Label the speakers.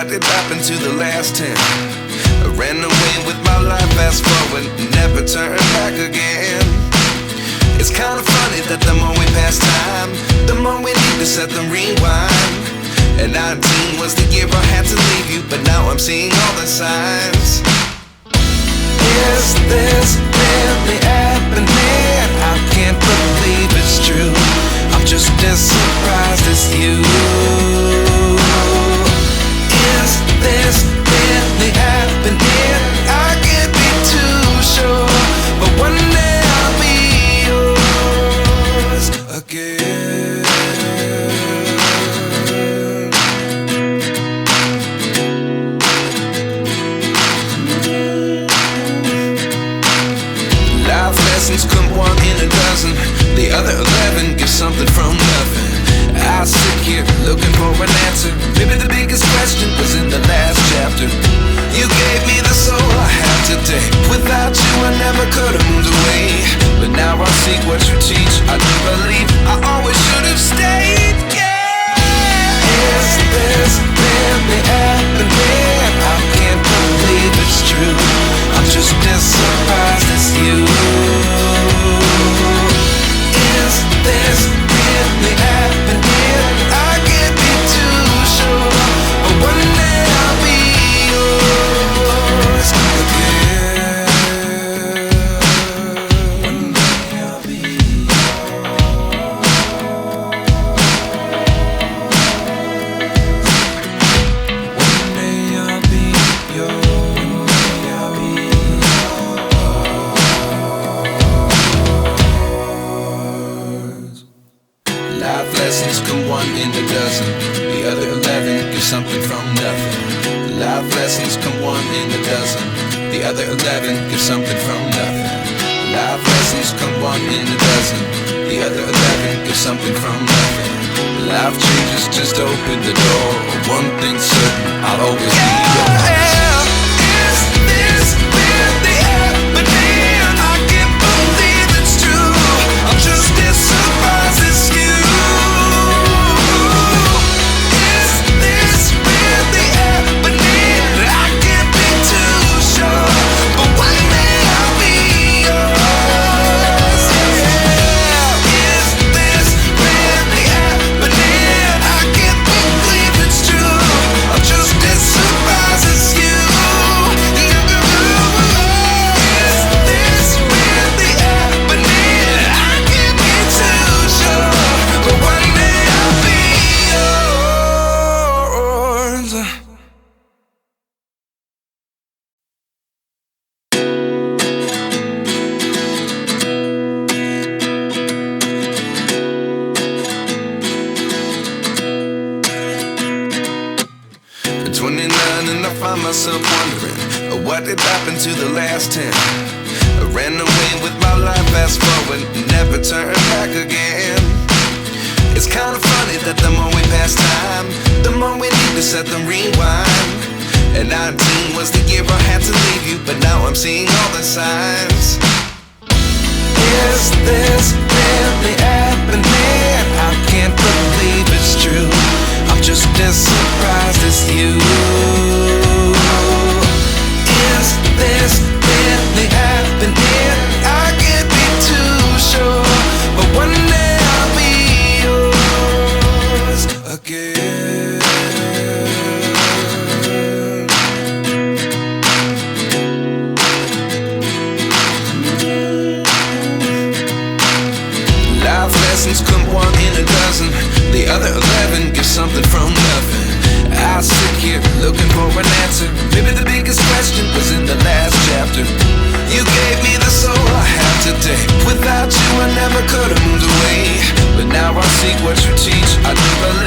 Speaker 1: What did happen to the last 10? I ran away with my life, fast forward, never turn back again. It's kind of funny that the more we pass time, the more we need to set them rewind. And 19 was the year I had to leave you, but now I'm seeing all the signs. Is this really happening? I can't believe it's true. I'm just as surprised as you. Is this really happening? I can't be too sure, but one day I'll be yours again. Life lessons come one in a dozen. The other 11 give something from nothing. I sit here looking for an answer. Maybe the biggest question was in the last chapter. You gave me the soul I have today. Without you I never could have moved away. But now I seek what you teach. I do believe I always should have stayed. Yeah. Is this really happening? I can't believe it's true. I'm just as surprised as you. Is this really happening? I can't be too sure, but one day I'll be yours again. One day I'll be yours. One day I'll be yours. One day I'll be yours. Life lessons come one in a dozen. The other 11 give something from nothing. Life lessons come one in a dozen. The other 11 give something from nothing. Life lessons come one in a dozen. The other 11 give something from nothing. Life changes, just open the door. One thing's certain, I'll always be yours. Is this really happening? I can't believe it's true. I'm just as surprised as you. Myself wondering what did happen to the last 10. I ran away with my life, fast forward, never turn back again. It's kind of funny that the more we pass time, the more we need to set them rewind. And 19 was the year I had to leave you, but now I'm seeing all the signs. Is this really happening? I can't believe it's true. I'm just as surprised as you. Is this really happening? I can't be too sure, but one day I'll be yours again. Life lessons come one in a dozen. The other 11 give something from nothing. I sit here looking for an answer. Maybe the biggest question was in the last chapter. You gave me the soul I have today. Without you I never could have moved away. But now I seek what you teach. I do believe